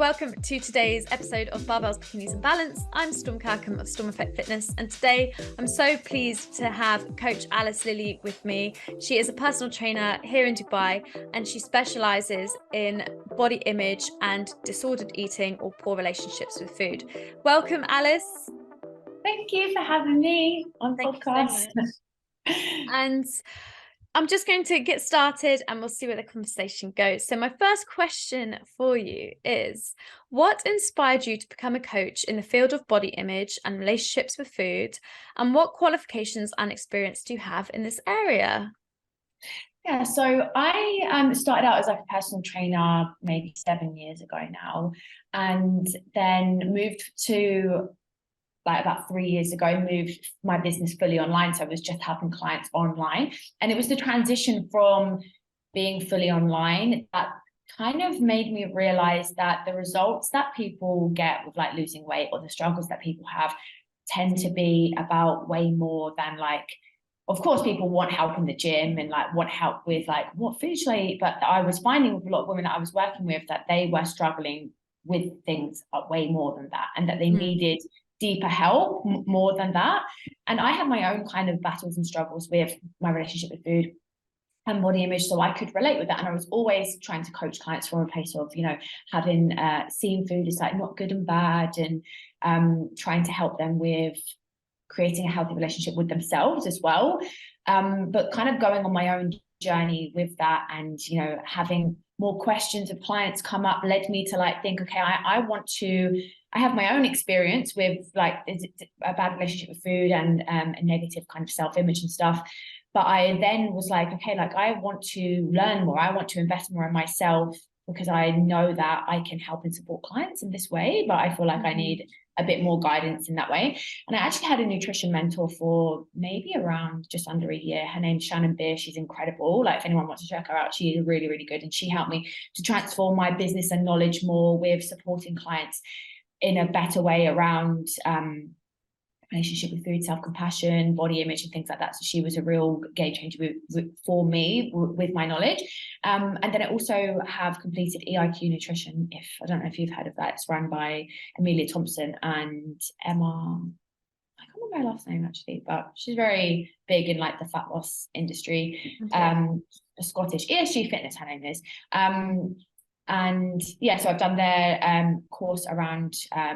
welcome to today's episode of Barbells, Bikinis and Balance. I'm Storm Kirkham of Storm Effect Fitness, and today I'm so pleased to have Coach Alice Lilly with me. She is a personal trainer here in Dubai, and she specialises in body image and disordered eating or poor relationships with food. Welcome, Alice. Thank you for having me on podcast. So and I'm just going to get started and we'll see where the conversation goes. So my first question for you is, what inspired you to become a coach in the field of body image and relationships with food? And what qualifications and experience do you have in this area? Yeah, so I started out as like a personal trainer maybe 7 years ago now, and then moved to about 3 years ago, moved my business fully online. So I was just helping clients online. And it was the transition from being fully online that kind of made me realize that the results that people get with like losing weight or the struggles that people have tend to be about way more than like, of course, people want help in the gym and like want help with like what food should I eat. But I was finding with a lot of women that I was working with that they were struggling with things way more than that, and that they needed deeper help more than that. And I had my own kind of battles and struggles with my relationship with food and body image, so I could relate with that. And I was always trying to coach clients from a place of, you know, having seen food as like not good and bad, and trying to help them with creating a healthy relationship with themselves as well, but kind of going on my own journey with that, and you know, having more questions of clients come up led me to like think, okay, I have my own experience with like a bad relationship with food and a negative kind of self-image and stuff. But I then was like, okay, like I want to learn more. I want to invest more in myself because I know that I can help and support clients in this way, but I feel like I need a bit more guidance in that way. And I actually had a nutrition mentor for maybe around just under a year. Her name's Shannon Beer. She's incredible. Like if anyone wants to check her out, she is really, really good. And she helped me to transform my business and knowledge more with supporting clients in a better way around relationship with food, self-compassion, body image, and things like that. So she was a real game changer for me with my knowledge. And then I also have completed EIQ Nutrition. If I don't know if you've heard of that, it's run by Amelia Thompson and Emma. I can't remember her last name actually, but she's very big in like the fat loss industry. Okay. Scottish ESG Fitness, her name is. And yeah, so I've done their course around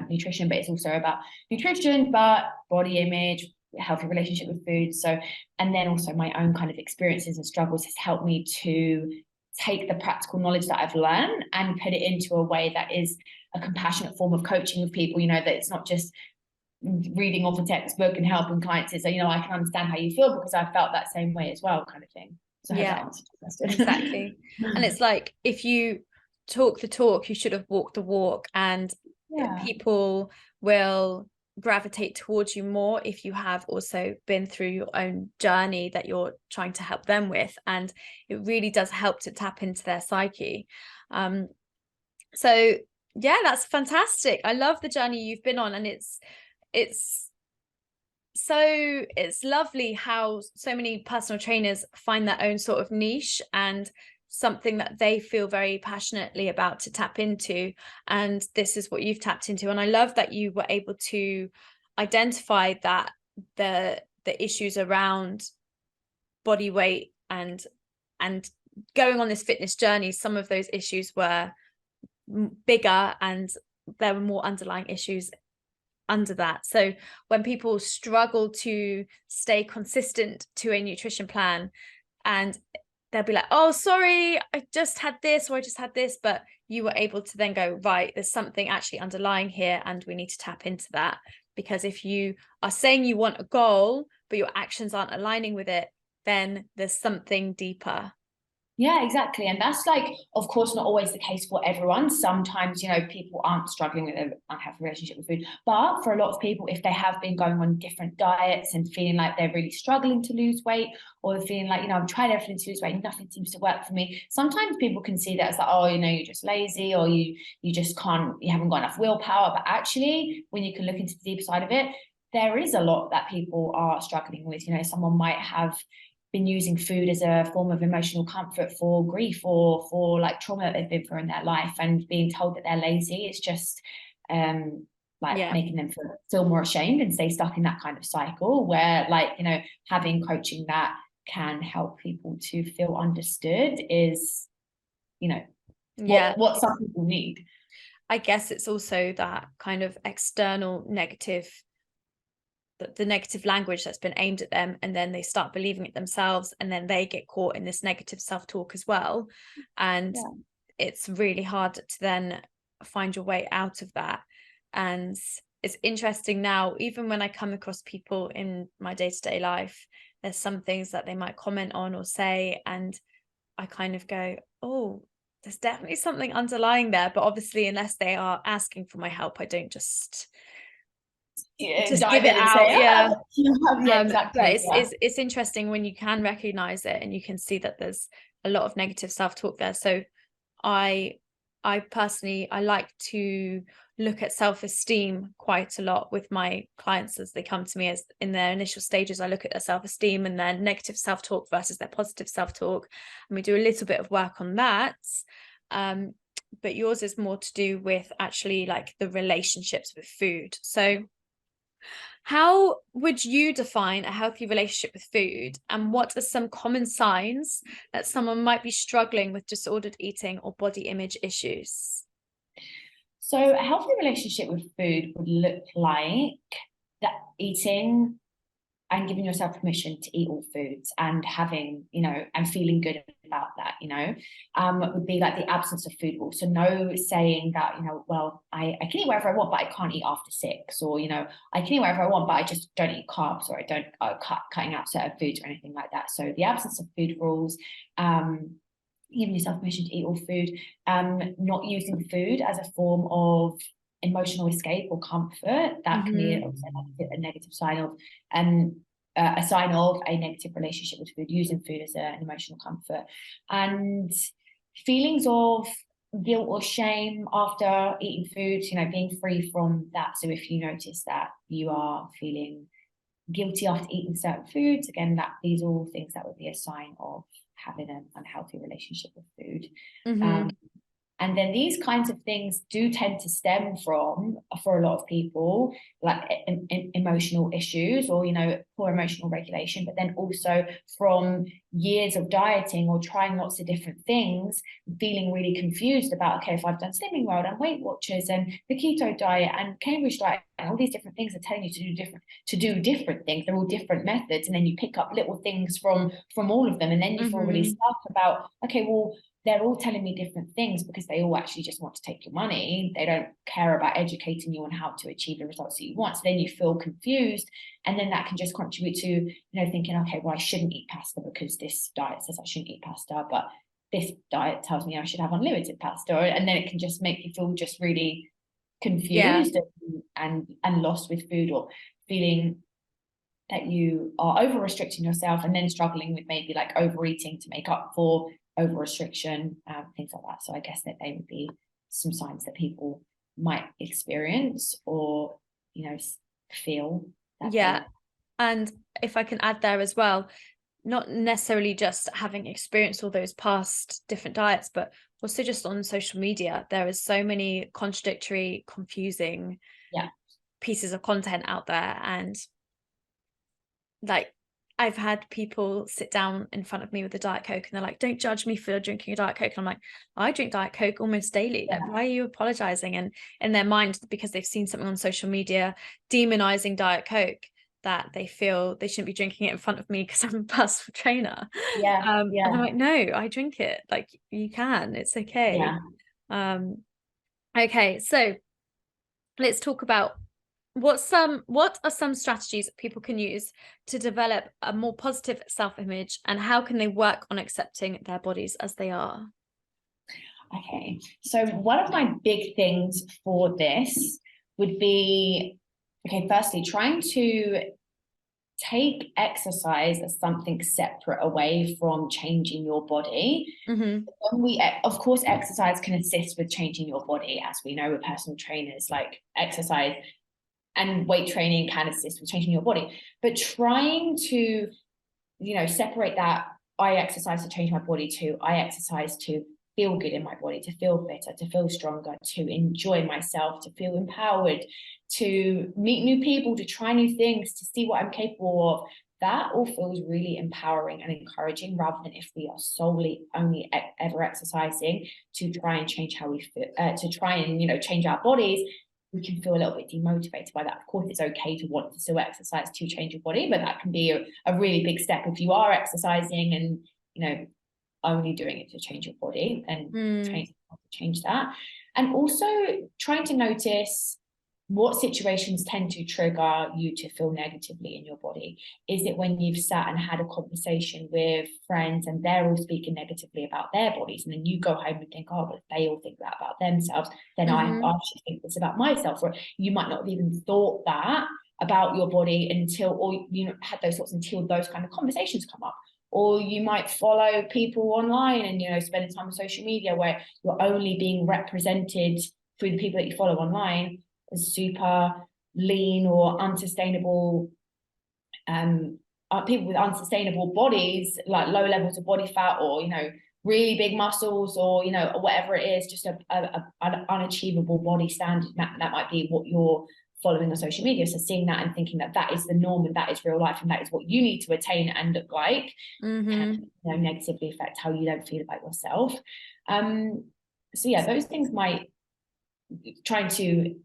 nutrition, but it's also about nutrition, but body image, healthy relationship with food. So, and then also my own kind of experiences and struggles has helped me to take the practical knowledge that I've learned and put it into a way that is a compassionate form of coaching with people, you know, that it's not just reading off a textbook and helping clients. It's, you know, I can understand how you feel because I felt that same way as well, kind of thing. So yeah, exactly. And it's like, if you talk the talk, you should have walked the walk, and people will gravitate towards you more if you have also been through your own journey that you're trying to help them with, and it really does help to tap into their psyche. So yeah, that's fantastic. I love the journey you've been on, and it's lovely how so many personal trainers find their own sort of niche and something that they feel very passionately about to tap into, and this is what you've tapped into. And I love that you were able to identify that the issues around body weight and going on this fitness journey, some of those issues were bigger and there were more underlying issues under that. So when people struggle to stay consistent to a nutrition plan, and they'll be like, oh, sorry, I just had this, or I just had this, but you were able to then go, right, there's something actually underlying here, and we need to tap into that. Because if you are saying you want a goal, but your actions aren't aligning with it, then there's something deeper. Yeah, exactly. And that's like, of course, not always the case for everyone. Sometimes, you know, people aren't struggling with an unhealthy relationship with food. But for a lot of people, if they have been going on different diets and feeling like they're really struggling to lose weight, or feeling like, you know, I've tried everything to lose weight, nothing seems to work for me. Sometimes people can see that as like, oh, you know, you're just lazy, or you just can't, you haven't got enough willpower. But actually, when you can look into the deeper side of it, there is a lot that people are struggling with. You know, someone might have been using food as a form of emotional comfort for grief or for like trauma that they've been through in their life, and being told that they're lazy is just like making them feel more ashamed and stay stuck in that kind of cycle, where like, you know, having coaching that can help people to feel understood is, you know, what some people need. I guess it's also that kind of external negative, the negative language that's been aimed at them, and then they start believing it themselves, and then they get caught in this negative self-talk as well, and it's really hard to then find your way out of that. And it's interesting now, even when I come across people in my day-to-day life, there's some things that they might comment on or say, and I kind of go, oh, there's definitely something underlying there, but obviously unless they are asking for my help, I don't just give it out. Exactly. But it's interesting when you can recognize it and you can see that there's a lot of negative self-talk there. So I personally, I like to look at self-esteem quite a lot with my clients as they come to me. As in their initial stages, I look at their self-esteem and their negative self-talk versus their positive self-talk, and we do a little bit of work on that. But yours is more to do with actually like the relationships with food. So how would you define a healthy relationship with food, and what are some common signs that someone might be struggling with disordered eating or body image issues? So a healthy relationship with food would look like that eating and giving yourself permission to eat all foods and having, you know, and feeling good about that, you know, would be like the absence of food rules. So no saying that, you know, well, I can eat whatever I want, but I can't eat after 6, or, you know, I can eat whatever I want, but I just don't eat carbs, or I don't cutting out certain foods or anything like that. So the absence of food rules, giving yourself permission to eat all food, not using food as a form of emotional escape or comfort. That can be a negative sign of a sign of a negative relationship with food, using food as an emotional comfort. And feelings of guilt or shame after eating food, you know, being free from that. So if you notice that you are feeling guilty after eating certain foods, again, that these are all things that would be a sign of having an unhealthy relationship with food. And then these kinds of things do tend to stem from, for a lot of people, like emotional issues, or, you know, poor emotional regulation, but then also from years of dieting or trying lots of different things, feeling really confused about, okay, if I've done Slimming World and Weight Watchers and the keto diet and Cambridge diet, and all these different things are telling you to do different things. They're all different methods, and then you pick up little things from all of them, and then you feel really stuck about, okay, well, they're all telling me different things because they all actually just want to take your money. They don't care about educating you on how to achieve the results that you want. So then you feel confused, and then that can just contribute to, you know, thinking, okay, well, I shouldn't eat pasta because this diet says I shouldn't eat pasta, but this diet tells me I should have unlimited pasta. And then it can just make you feel just really confused and lost with food, or feeling that you are over restricting yourself and then struggling with maybe like overeating to make up for over restriction, things like that. So I guess that they would be some signs that people might experience, or, you know, feel that and if I can add there as well, not necessarily just having experienced all those past different diets, but also just on social media, there is so many contradictory, confusing pieces of content out there. And like, I've had people sit down in front of me with a Diet Coke and they're like, don't judge me for drinking a Diet Coke. And I'm like, I drink Diet Coke almost daily. Like, why are you apologizing? And in their mind, because they've seen something on social media demonizing Diet Coke, that they feel they shouldn't be drinking it in front of me because I'm a personal trainer. And I'm like, no, I drink it. Like, you can, it's okay. Okay, so let's talk about what are some strategies that people can use to develop a more positive self-image, and how can they work on accepting their bodies as they are? Okay, so one of my big things for this would be, okay, firstly, trying to take exercise as something separate away from changing your body. When of course, exercise can assist with changing your body, as we know with personal trainers, like exercise and weight training can assist with changing your body, but trying to separate that I exercise to change my body to I exercise to feel good in my body, to feel fitter, to feel stronger, to enjoy myself, to feel empowered, to meet new people, to try new things, to see what I'm capable of. That all feels really empowering and encouraging, rather than if we are solely only ever exercising to try and change how we feel, to try and change our bodies. We can feel a little bit demotivated by that. Of course, it's okay to want to still exercise to change your body, but that can be a really big step if you are exercising and only doing it to change your body, and change that. And also trying to notice what situations tend to trigger you to feel negatively in your body. Is it when you've sat and had a conversation with friends and they're all speaking negatively about their bodies, and then you go home and think, oh, but if they all think that about themselves, then I should think this about myself? Or you might not have even thought that about your body or had those thoughts until those kind of conversations come up. Or you might follow people online and spending time on social media where you're only being represented through the people that you follow online as super lean or unsustainable, people with unsustainable bodies, like low levels of body fat, or really big muscles, or whatever it is, just an unachievable body standard. That might be what you're following on social media. So seeing that and thinking that is the norm and that is real life and that is what you need to attain and look like can negatively affect how you don't feel about yourself. So yeah, those things might, trying to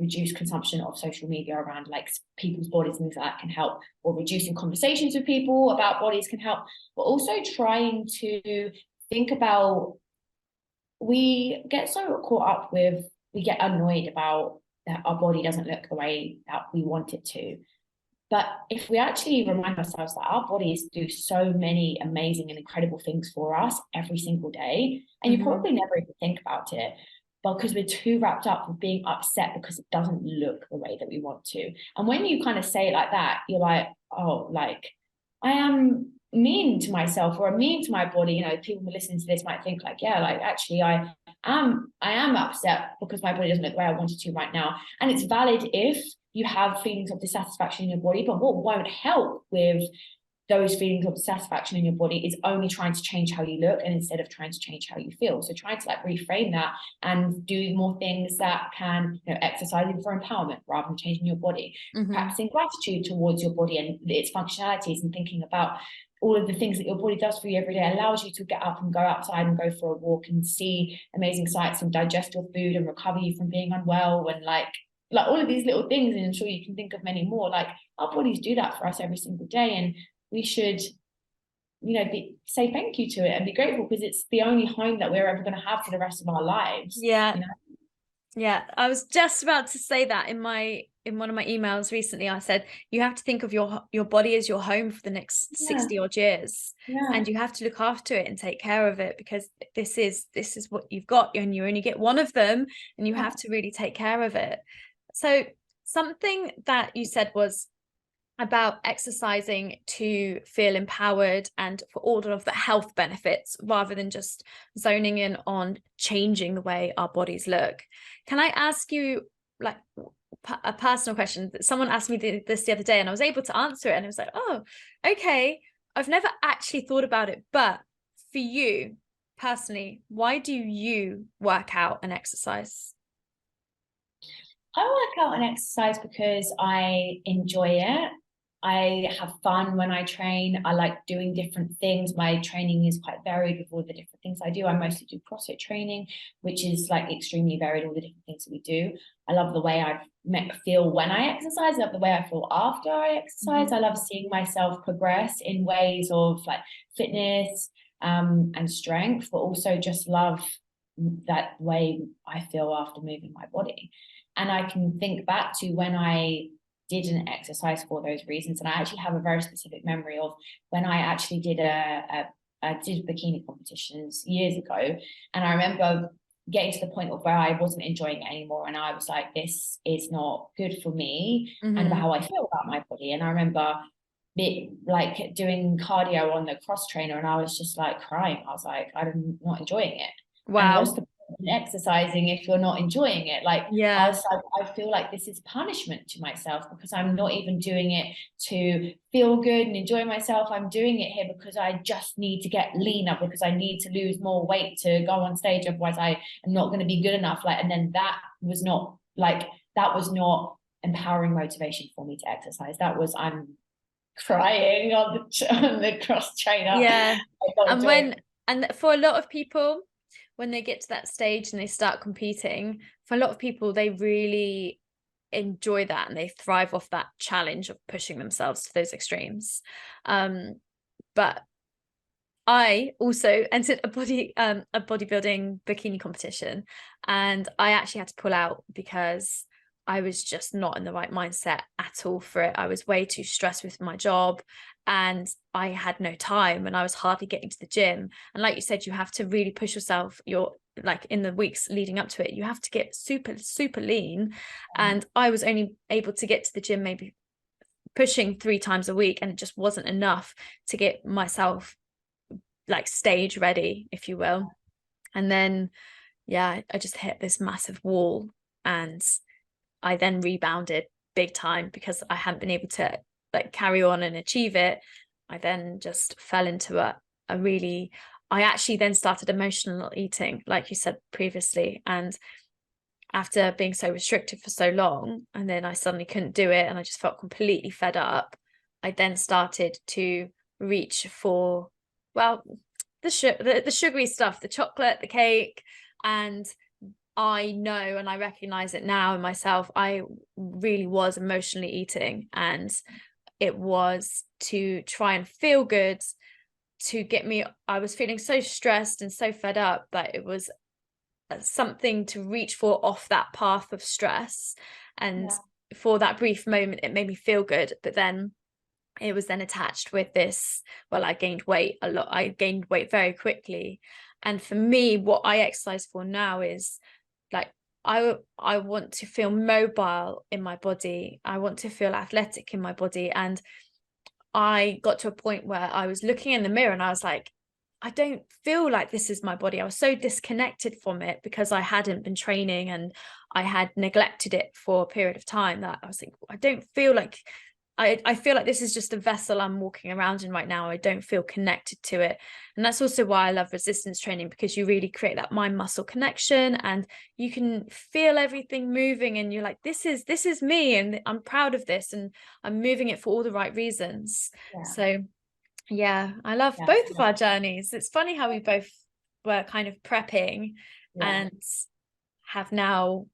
reduce consumption of social media around like people's bodies and things like that can help, or reducing conversations with people about bodies can help. But also trying to think about, we get so caught up with, we get annoyed about that our body doesn't look the way that we want it to. But if we actually remind ourselves that our bodies do so many amazing and incredible things for us every single day, and you probably never even think about it, because we're too wrapped up with being upset because it doesn't look the way that we want to. And when you kind of say it like that, you're like, oh, like I am mean to myself or I'm mean to my body. People listening to this might think like, yeah, like actually I am upset because my body doesn't look the way I want it to right now. And it's valid if you have feelings of dissatisfaction in your body, but what won't help with those feelings of dissatisfaction in your body is only trying to change how you look, and instead of trying to change how you feel. So trying to like reframe that and do more things that can, exercising for empowerment rather than changing your body, practicing gratitude towards your body and its functionalities, and thinking about all of the things that your body does for you every day, allows you to get up and go outside and go for a walk and see amazing sights and digest your food and recover you from being unwell, and like all of these little things. And I'm sure you can think of many more. Like our bodies do that for us every single day, and we should say thank you to it and be grateful, because it's the only home that we're ever going to have for the rest of our lives. Yeah, I was just about to say that in one of my emails recently. I said you have to think of your body as your home for the next 60 odd years, and you have to look after it and take care of it, because this is what you've got, and you only get one of them, and you have to really take care of it. So something that you said was about exercising to feel empowered and for all of the health benefits, rather than just zoning in on changing the way our bodies look. Can I ask you like a personal question? Someone asked me this the other day and I was able to answer it, and I was like, oh, okay, I've never actually thought about it. But for you personally, why do you work out and exercise? I work out and exercise because I enjoy it. I have fun when I train. I like doing different things. My training is quite varied with all the different things I do. I mostly do CrossFit training, which is like extremely varied, all the different things that we do. I love the way I feel when I exercise. I love the way I feel after I exercise. I love seeing myself progress in ways of like fitness and strength, but also just love that way I feel after moving my body. And I can think back to when I didn't exercise for those reasons, and I actually have a very specific memory of when I actually did did bikini competitions years ago, and I remember getting to the point of where I wasn't enjoying it anymore, and I was like, this is not good for me and about how I feel about my body. And I remember it like doing cardio on the cross trainer, and I was just like crying. I was like, I'm not enjoying it. Wow. And what's the point exercising if you're not enjoying it. Like, I Yeah. was like, I feel like this is punishment to myself because I'm not even doing it to feel good and enjoy myself. I'm doing it here because I just need to get leaner, because I need to lose more weight to go on stage, otherwise I am not going to be good enough. Like, and then that was not empowering motivation for me to exercise. That was, I'm crying on the cross trainer. Yeah. I gotta do it. And for a lot of people, when they get to that stage and they start competing, for a lot of people, they really enjoy that and they thrive off that challenge of pushing themselves to those extremes. But I also entered a bodybuilding bikini competition, and I actually had to pull out because I was just not in the right mindset at all for it. I was way too stressed with my job, and I had no time, and I was hardly getting to the gym. And like you said, you have to really push yourself. You're like, in the weeks leading up to it, you have to get super, super lean. And I was only able to get to the gym maybe pushing 3 times a week, and it just wasn't enough to get myself like stage ready, if you will. And then I just hit this massive wall, and I then rebounded big time because I hadn't been able to like carry on and achieve it. I then just fell into a really, I actually then started emotional eating, like you said previously. And after being so restricted for so long, and then I suddenly couldn't do it, and I just felt completely fed up, I then started to reach for, well, the sugary stuff, the chocolate, the cake. And I know, and I recognize it now in myself, I really was emotionally eating, and it was to try and feel good, to get me, I was feeling so stressed and so fed up that it was something to reach for off that path of stress. And for that brief moment, it made me feel good, but then it was then attached with this, well, I gained weight a lot. I gained weight very quickly. And for me, what I exercise for now is like, I want to feel mobile in my body. I want to feel athletic in my body. And I got to a point where I was looking in the mirror and I was like, I don't feel like this is my body. I was so disconnected from it because I hadn't been training and I had neglected it for a period of time, that I was like, I don't feel like, I feel like this is just a vessel I'm walking around in right now. I don't feel connected to it. And that's also why I love resistance training, because you really create that mind muscle connection and you can feel everything moving, and you're like, this is me, and I'm proud of this, and I'm moving it for all the right reasons. So I love both of our journeys. It's funny how we both were kind of prepping and have now,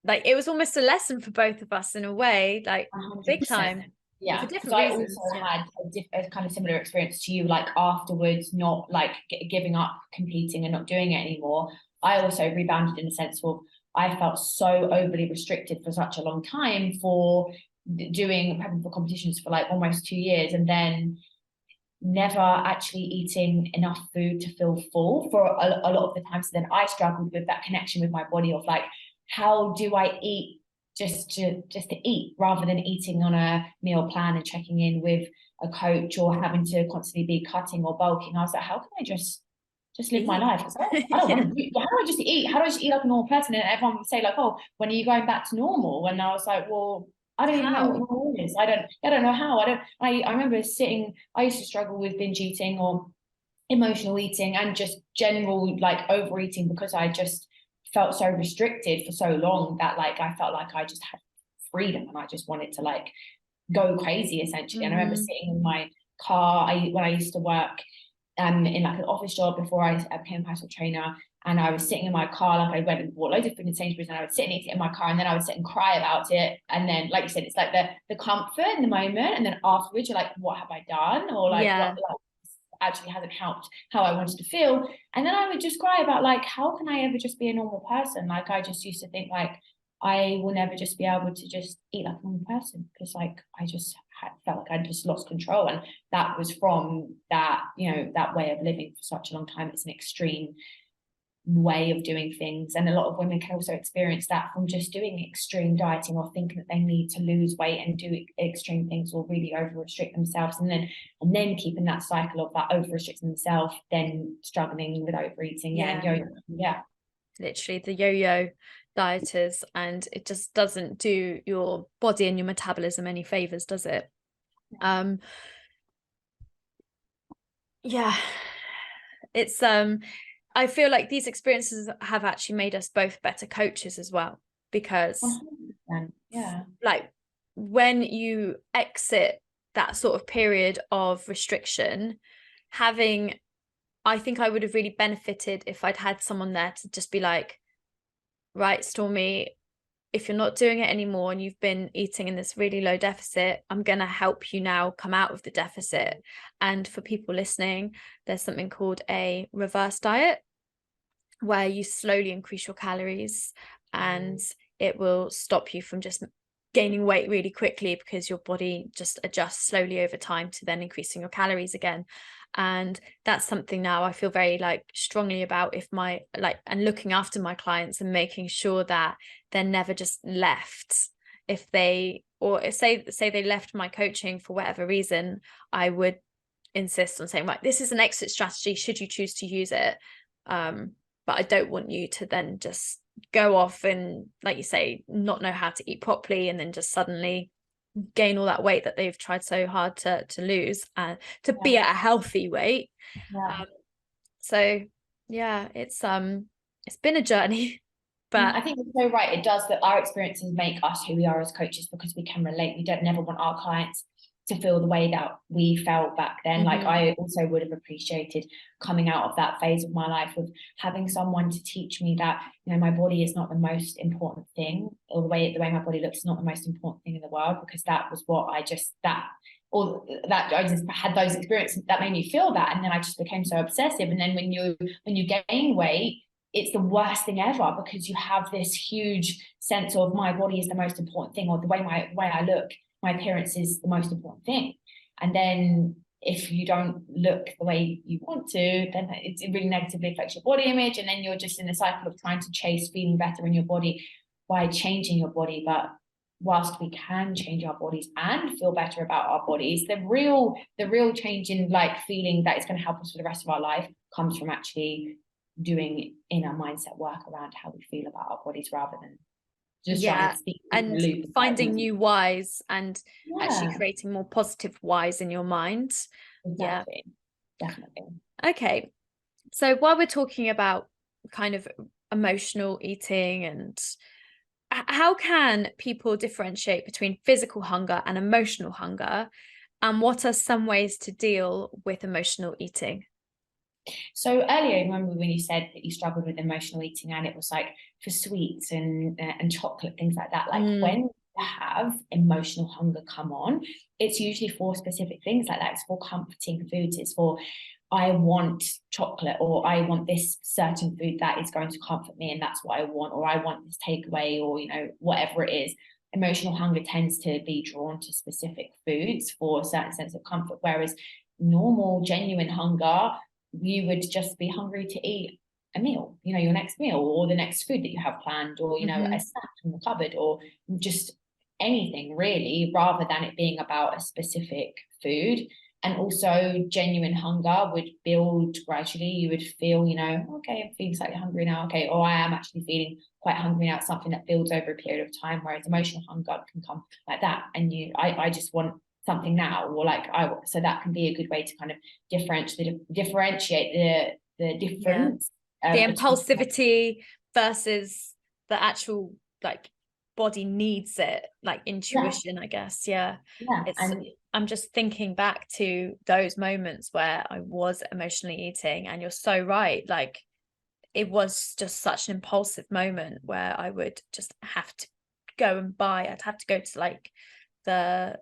like, it was almost a lesson for both of us in a way, like 100%. big time. Yeah, for because different I reasons. also had a kind of similar experience to you, like afterwards, not like giving up competing and not doing it anymore. I also rebounded in the sense of, I felt so overly restricted for such a long time for prepping for competitions for like almost 2 years, and then never actually eating enough food to feel full for a lot of the time. So then I struggled with that connection with my body of like, how do I eat just to eat, rather than eating on a meal plan and checking in with a coach or having to constantly be cutting or bulking. I was like, how can I just live my life? I don't want to do, how do I just eat? How do I just eat like a normal person? And everyone would say like, oh, when are you going back to normal? And I was like, well, I don't even know what normal is. I don't know how. I remember I used to struggle with binge eating or emotional eating and just general like overeating, because I just felt so restricted for so long that like I felt like I just had freedom and I just wanted to like go crazy essentially. And I remember sitting in my car when I used to work in like an office job before I became a personal trainer, and I was sitting in my car, like I went and bought loads of food in Sainsbury's, and I would sit and eat it in my car, and then I would sit and cry about it. And then, like you said, it's like the comfort in the moment, and then afterwards you're like, what have I done? Or like, what actually hasn't helped how I wanted to feel. And then I would just cry about like, how can I ever just be a normal person? Like, I just used to think like, I will never just be able to just eat like a normal person, because like I just felt like I just lost control. And that was from that, that way of living for such a long time. It's an extreme way of doing things, and a lot of women can also experience that from just doing extreme dieting or thinking that they need to lose weight and do extreme things or really over restrict themselves, and then keeping that cycle of that over restricting themselves, then struggling with overeating. literally the yo-yo dieters, and it just doesn't do your body and your metabolism any favors, does it? Yeah, it's I feel like these experiences have actually made us both better coaches as well, because 100%. Yeah. like when you exit that sort of period of restriction, I think I would have really benefited if I'd had someone there to just be like, right, Stormy, if you're not doing it anymore and you've been eating in this really low deficit, I'm going to help you now come out of the deficit. And for people listening, there's something called a reverse diet, where you slowly increase your calories, and it will stop you from just gaining weight really quickly, because your body just adjusts slowly over time to then increasing your calories again. And that's something now I feel very like strongly about, if my like, and looking after my clients and making sure that they're never just left. If they, or say they left my coaching for whatever reason, I would insist on saying, right, this is an exit strategy should you choose to use it, but I don't want you to then just go off and, like you say, not know how to eat properly, and then just suddenly gain all that weight that they've tried so hard to lose, to be at a healthy weight. So yeah, it's been a journey. But I think you're so right. It does, that our experiences make us who we are as coaches, because we can relate. We don't never want our clients to feel the way that we felt back then. Like I also would have appreciated coming out of that phase of my life with having someone to teach me that, you know, my body is not the most important thing, or the way my body looks is not the most important thing in the world, because that was what I just had those experiences that made me feel that, and then I just became so obsessive. And then when you gain weight, it's the worst thing ever, because you have this huge sense of my body is the most important thing, or the way I look, my appearance is the most important thing. And then if you don't look the way you want to, then it really negatively affects your body image. And then you're just in a cycle of trying to chase feeling better in your body by changing your body. But whilst we can change our bodies and feel better about our bodies, the real change in like feeling that it's going to help us for the rest of our life comes from actually doing inner mindset work around how we feel about our bodies, rather than just trying to speak and finding new whys, and actually creating more positive whys in your mind. Exactly. Definitely. Okay, so while we're talking about kind of emotional eating, and how can people differentiate between physical hunger and emotional hunger, and what are some ways to deal with emotional eating? So earlier, remember when you said that you struggled with emotional eating, and it was like for sweets and chocolate, things like that. Like when you have emotional hunger come on, it's usually for specific things like that. It's for comforting foods. It's for, I want chocolate, or I want this certain food that is going to comfort me, and that's what I want, or I want this takeaway, or, you know, whatever it is. Emotional hunger tends to be drawn to specific foods for a certain sense of comfort, whereas normal, genuine hunger, you would just be hungry to eat a meal, you know, your next meal, or the next food that you have planned, or, you know, a snack from the cupboard, or just anything really, rather than it being about a specific food. And also genuine hunger would build gradually. You would feel, you know, okay, I'm feeling slightly hungry now. Okay, or I am actually feeling quite hungry now. It's something that builds over a period of time, whereas emotional hunger can come like that. And I just want something now, or like so that can be a good way to kind of differentiate the difference, the impulsivity versus the actual like body needs it, like intuition. I guess I'm just thinking back to those moments where I was emotionally eating, and you're so right, like it was just such an impulsive moment where I would just have to go and buy, I'd have to go to like the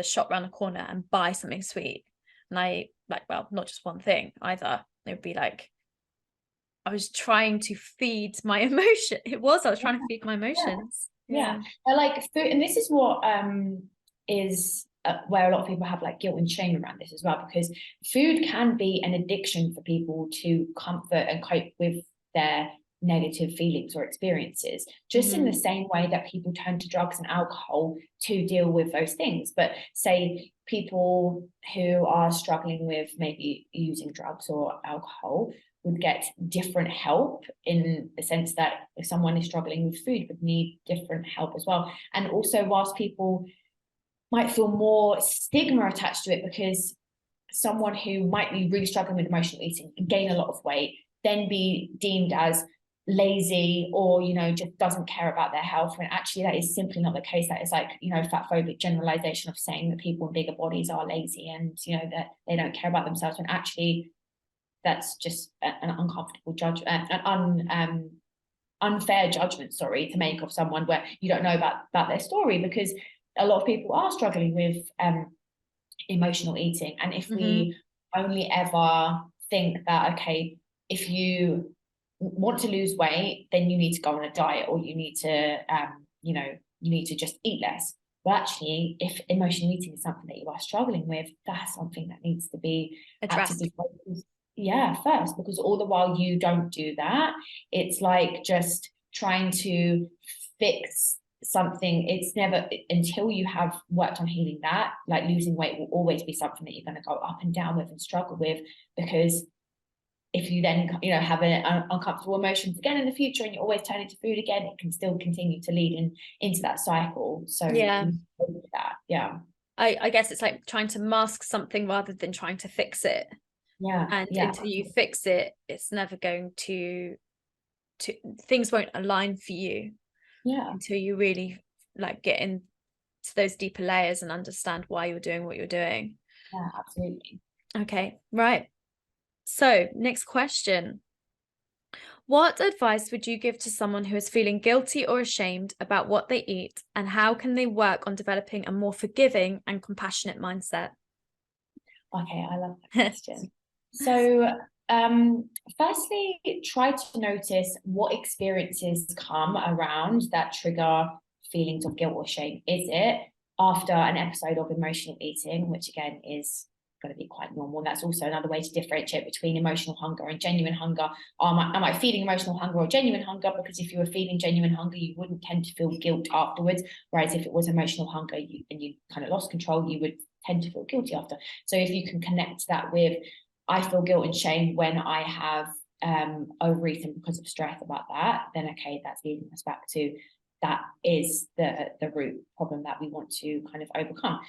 shop around the corner and buy something sweet. And I like, well, not just one thing either. It would be like I was trying to feed my emotion. I was trying to feed my emotions. I like food, and this is what is where a lot of people have like guilt and shame around this as well, because food can be an addiction for people to comfort and cope with their negative feelings or experiences, just in the same way that people turn to drugs and alcohol to deal with those things. But say people who are struggling with maybe using drugs or alcohol would get different help, in the sense that if someone is struggling with food would need different help as well. And also, whilst people might feel more stigma attached to it, because someone who might be really struggling with emotional eating and gain a lot of weight, then be deemed as lazy, or, you know, just doesn't care about their health, when actually that is simply not the case. That is like, you know, fat phobic generalization of saying that people in bigger bodies are lazy and, you know, that they don't care about themselves, when actually that's just an uncomfortable judgment, an unfair judgment, sorry, to make of someone where you don't know about their story, because a lot of people are struggling with emotional eating. And if we only ever think that, okay, if you want to lose weight, then you need to go on a diet, or you need to you know, you need to just eat less. Well, actually, if emotional eating is something that you are struggling with, that's something that needs to be addressed. First, because all the while you don't do that, it's like just trying to fix something. It's never, until you have worked on healing that, like losing weight will always be something that you're going to go up and down with and struggle with, because if you then, you know, have an uncomfortable emotions again in the future and you're always turning to food again, it can still continue to lead into that cycle. So I guess it's like trying to mask something rather than trying to fix it. And until you fix it, it's never going to things won't align for you until you really like get into those deeper layers and understand why you're doing what you're doing. Absolutely. Okay, right. So next question. What advice would you give to someone who is feeling guilty or ashamed about what they eat, and how can they work on developing a more forgiving and compassionate mindset? Okay, I love that question. So firstly, try to notice what experiences come around that trigger feelings of guilt or shame. Is it after an episode of emotional eating, which again is going to be quite normal? That's also another way to differentiate between emotional hunger and genuine hunger. Am I feeling emotional hunger or genuine hunger? Because if you were feeling genuine hunger, you wouldn't tend to feel guilt afterwards. Whereas if it was emotional hunger and you kind of lost control, you would tend to feel guilty after. So if you can connect that with, I feel guilt and shame when I have overeaten because of stress about that, then okay, that's leading us back to that is the root problem that we want to kind of overcome.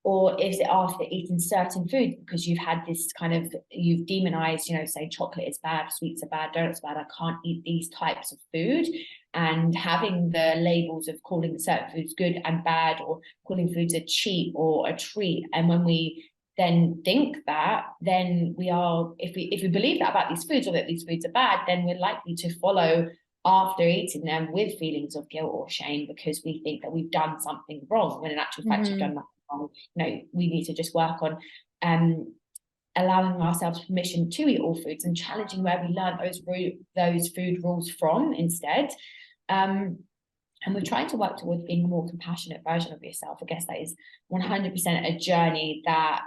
Or is it after eating certain foods because you've had this kind of, you've demonized, you know, say chocolate is bad, sweets are bad, donuts are bad, I can't eat these types of food, and having the labels of calling certain foods good and bad, or calling foods a cheat or a treat. And when we then think that, then we are, if we believe that about these foods, or that these foods are bad, then we're likely to follow after eating them with feelings of guilt or shame, because we think that we've done something wrong, when in actual fact you've done nothing wrong. You know, we need to just work on allowing ourselves permission to eat all foods, and challenging where we learn those food rules from instead. And we're trying to work towards being a more compassionate version of yourself. I guess that is 100% a journey that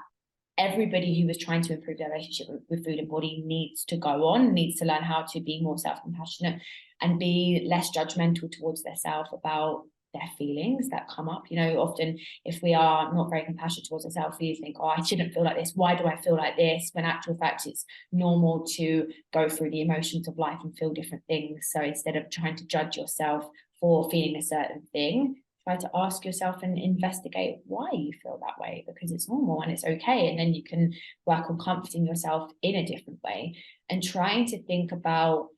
everybody who is trying to improve their relationship with food and body needs to go on, needs to learn how to be more self-compassionate and be less judgmental towards themselves about their feelings that come up. You know, often if we are not very compassionate towards ourselves, we think, oh, I shouldn't feel like this. Why do I feel like this? When actual fact, it's normal to go through the emotions of life and feel different things. So instead of trying to judge yourself for feeling a certain thing, try to ask yourself and investigate why you feel that way, because it's normal and it's okay. And then you can work on comforting yourself in a different way, and trying to think about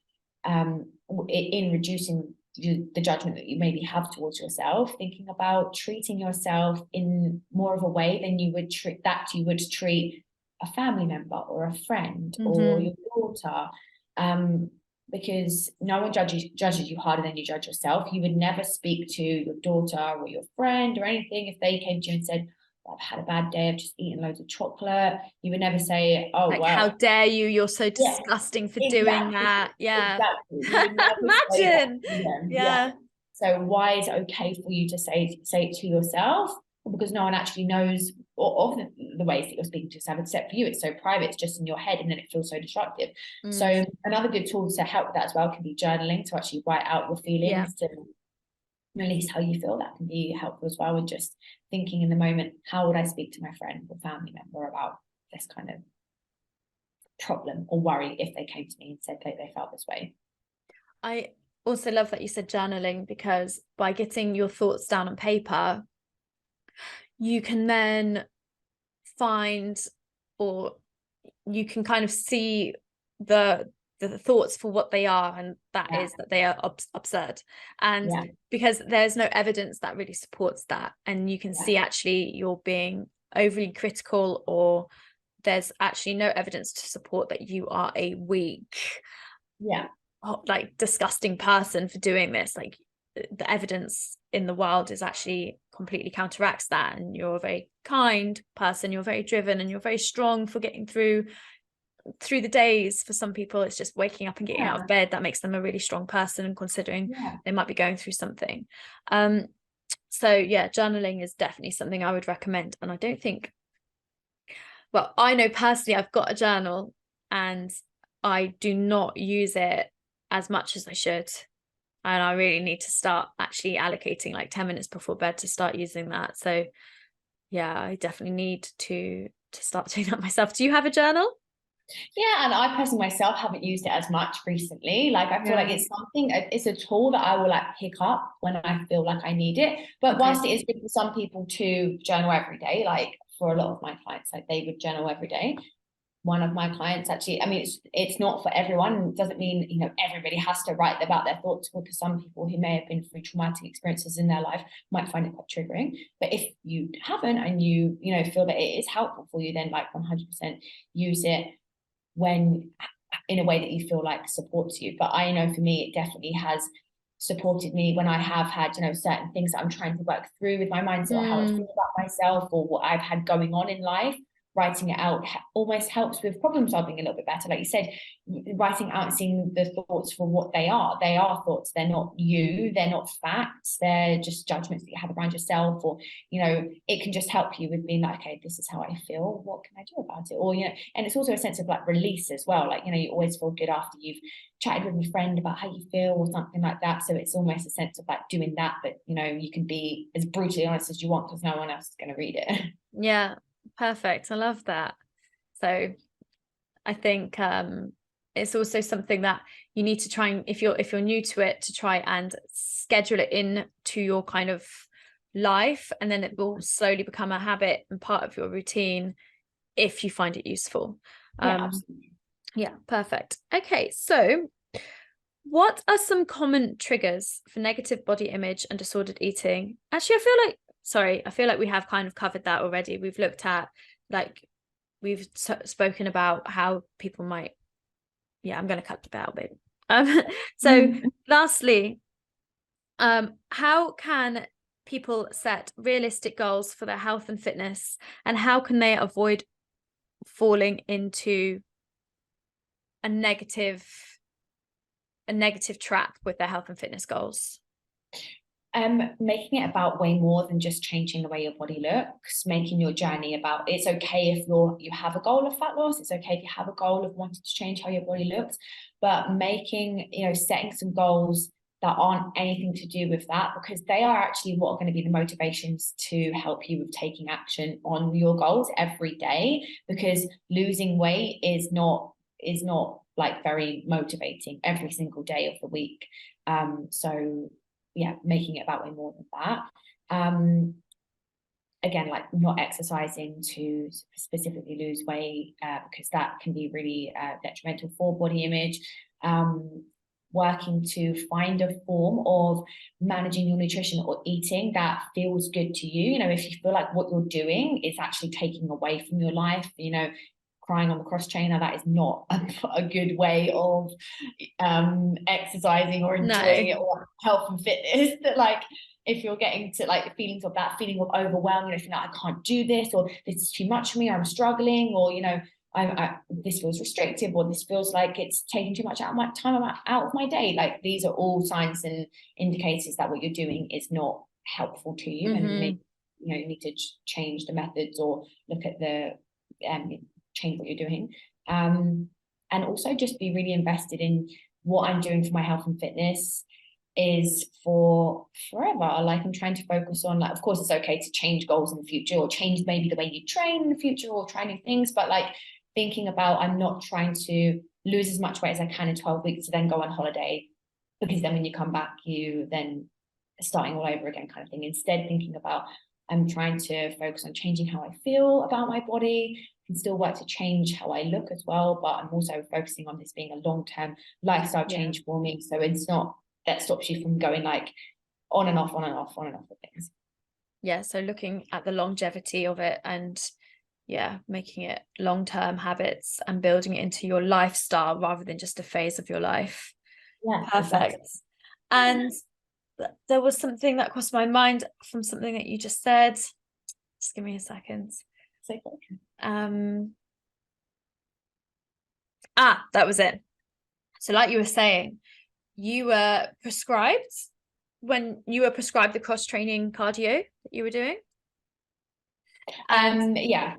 in reducing the judgment that you maybe have towards yourself, thinking about treating yourself in more of a way than you would treat a family member or a friend or your daughter. Because no one judges you harder than you judge yourself. You would never speak to your daughter or your friend or anything if they came to you and said, I've had a bad day, I've just eaten loads of chocolate. You would never say, oh, like, well, how dare you, you're so disgusting for doing that. Exactly. You would never imagine. So why is it okay for you to say it to yourself? Because no one actually knows of the ways that you're speaking to yourself, except for you. It's so private, it's just in your head, and then it feels so destructive. So another good tool to help with that as well can be journaling, to actually write out your feelings, to release how you feel. That can be helpful as well. And just thinking in the moment, how would I speak to my friend or family member about this kind of problem or worry if they came to me and said that they felt this way. I also love that you said journaling, because by getting your thoughts down on paper, you can then find, or you can kind of see the thoughts for what they are, and that is that they are absurd. And because there's no evidence that really supports that, and you can see actually you're being overly critical, or there's actually no evidence to support that you are a weak, like disgusting person for doing this. Like the evidence in the world is actually completely counteracts that, and you're a very kind person, you're very driven, and you're very strong for getting through the days. For some people it's just waking up and getting out of bed that makes them a really strong person, considering they might be going through something. So yeah, journaling is definitely something I would recommend. And I don't think, well, I know personally I've got a journal and I do not use it as much as I should, and I really need to start actually allocating like 10 minutes before bed to start using that. So yeah, I definitely need to start doing that myself. Do you have a journal? Yeah, and I personally myself haven't used it as much recently. Like I feel like it's something, it's a tool that I will like pick up when I feel like I need it. But whilst it is good for some people to journal every day, like for a lot of my clients, like they would journal every day. One of my clients actually, I mean, it's not for everyone. It doesn't mean, you know, everybody has to write about their thoughts, because some people who may have been through traumatic experiences in their life might find it quite triggering. But if you haven't, and you know, feel that it is helpful for you, then like 100% use it when in a way that you feel like supports you. But I know for me, it definitely has supported me when I have had, you know, certain things that I'm trying to work through with my mindset, or how I feel about myself, or what I've had going on in life. Writing it out almost helps with problem solving a little bit better. Like you said, writing out and seeing the thoughts for what they are. They are thoughts. They're not you. They're not facts. They're just judgments that you have around yourself. Or, you know, it can just help you with being like, okay, this is how I feel. What can I do about it? Or, you know, and it's also a sense of like release as well. Like, you know, you always feel good after you've chatted with a friend about how you feel or something like that. So it's almost a sense of like doing that, but, you know, you can be as brutally honest as you want, because no one else is going to read it. Yeah. Perfect. I love that. So I think it's also something that you need to try and, if you're new to it, to try and schedule it in to your kind of life, and then it will slowly become a habit and part of your routine if you find it useful. Yeah, perfect. Okay, so what are some common triggers for negative body image and disordered eating? Actually, I feel like we have kind of covered that already. We've looked at, like, we've spoken about how people might, I'm going to cut the out, baby. So lastly, how can people set realistic goals for their health and fitness, and how can they avoid falling into a negative trap with their health and fitness goals? Making it about way more than just changing the way your body looks, making your journey about, it's okay if you have a goal of fat loss, it's okay if you have a goal of wanting to change how your body looks, but making, you know, setting some goals that aren't anything to do with that, because they are actually what are going to be the motivations to help you with taking action on your goals every day. Because losing weight is not like very motivating every single day of the week. So yeah, making it about way more than that. Again, like not exercising to specifically lose weight, because that can be really detrimental for body image. Working to find a form of managing your nutrition or eating that feels good to you. You know, if you feel like what you're doing is actually taking away from your life, you know, crying on the cross trainer, that is not a good way of exercising or enjoying it, or health and fitness. That, like, if you're getting to like the feelings of that feeling of overwhelm, you know, if you're like, I can't do this, or this is too much for me, I'm struggling, or, you know, this feels restrictive, or this feels like it's taking too much out of my time, out of my day. Like, these are all signs and indicators that what you're doing is not helpful to you, and maybe, you know, you need to change the methods, or look at the change what you're doing. And also just be really invested in what I'm doing for my health and fitness. is for forever. Like, I'm trying to focus on, like, of course it's okay to change goals in the future, or change maybe the way you train in the future, or try new things, but like thinking about, I'm not trying to lose as much weight as I can in 12 weeks to then go on holiday, because then when you come back you then starting all over again kind of thing. Instead, thinking about, I'm trying to focus on changing how I feel about my body. I can still work to change how I look as well, but I'm also focusing on this being a long-term lifestyle change for me, so it's not that stops you from going like on and off, on and off, on and off with things. Yeah, so looking at the longevity of it, and making it long-term habits and building it into your lifestyle rather than just a phase of your life. Yeah, perfect. Exactly. And there was something that crossed my mind from something that you just said. Just give me a second. That was it. So like you were saying, you were prescribed the cross-training cardio that you were doing? Yeah,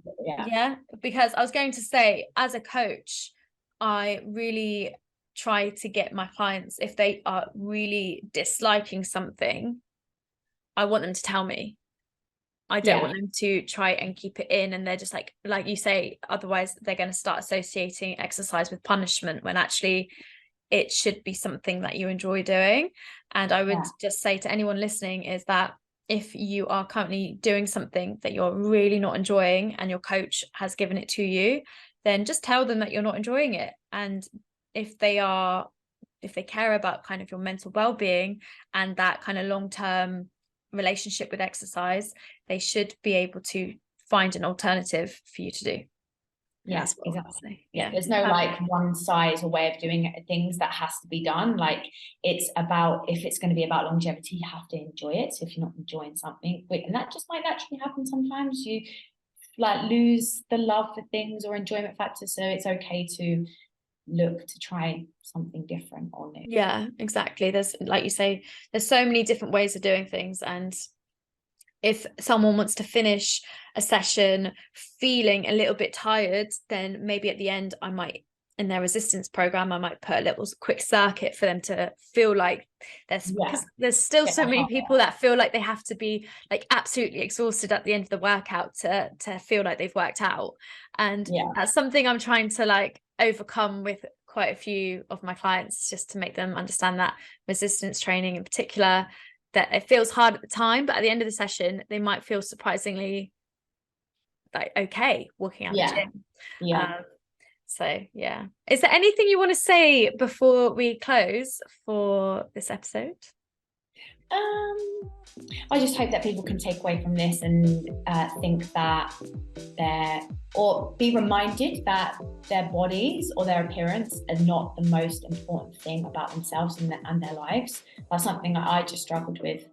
because I was going to say, as a coach, I really try to get my clients, if they are really disliking something, I want them to tell me. I don't want them to try and keep it in, and they're just like you say, otherwise they're going to start associating exercise with punishment, when actually it should be something that you enjoy doing. And I would just say to anyone listening is that if you are currently doing something that you're really not enjoying and your coach has given it to you, then just tell them that you're not enjoying it. And if they care about kind of your mental well-being and that kind of long-term relationship with exercise, they should be able to find an alternative for you to do. Yes, exactly. Yeah, there's no like one size or way of doing things that has to be done. Like, it's about, if it's going to be about longevity, you have to enjoy it. So if you're not enjoying something, and that just might naturally happen sometimes, you like lose the love for things or enjoyment factor. So it's okay to look to try something different on it. Yeah, exactly. There's, like you say, there's so many different ways of doing things, and if someone wants to finish a session feeling a little bit tired, then maybe at the end I might, in their resistance program, I might put a little quick circuit for them to feel like because there's still so many people that feel like they have to be like absolutely exhausted at the end of the workout to feel like they've worked out. And that's something I'm trying to like overcome with quite a few of my clients, just to make them understand that resistance training in particular, that it feels hard at the time, but at the end of the session they might feel surprisingly like okay walking out the gym. So is there anything you want to say before we close for this episode? I just hope that people can take away from this and think that or be reminded that their bodies or their appearance are not the most important thing about themselves and their lives. That's something that I just struggled with.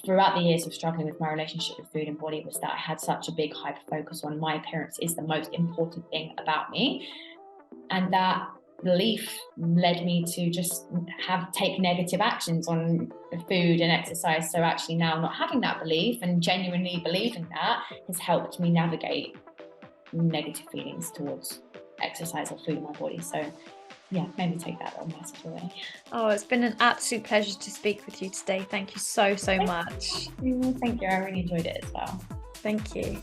Throughout the years of struggling with my relationship with food and body, was that I had such a big hyper focus on my appearance is the most important thing about me, and that belief led me to just take negative actions on food and exercise. So actually now not having that belief and genuinely believing that has helped me navigate negative feelings towards exercise or food in my body. So maybe take that little message away. Oh, it's been an absolute pleasure to speak with you today. Thank you so much. Thank you. I really enjoyed it as well. Thank you.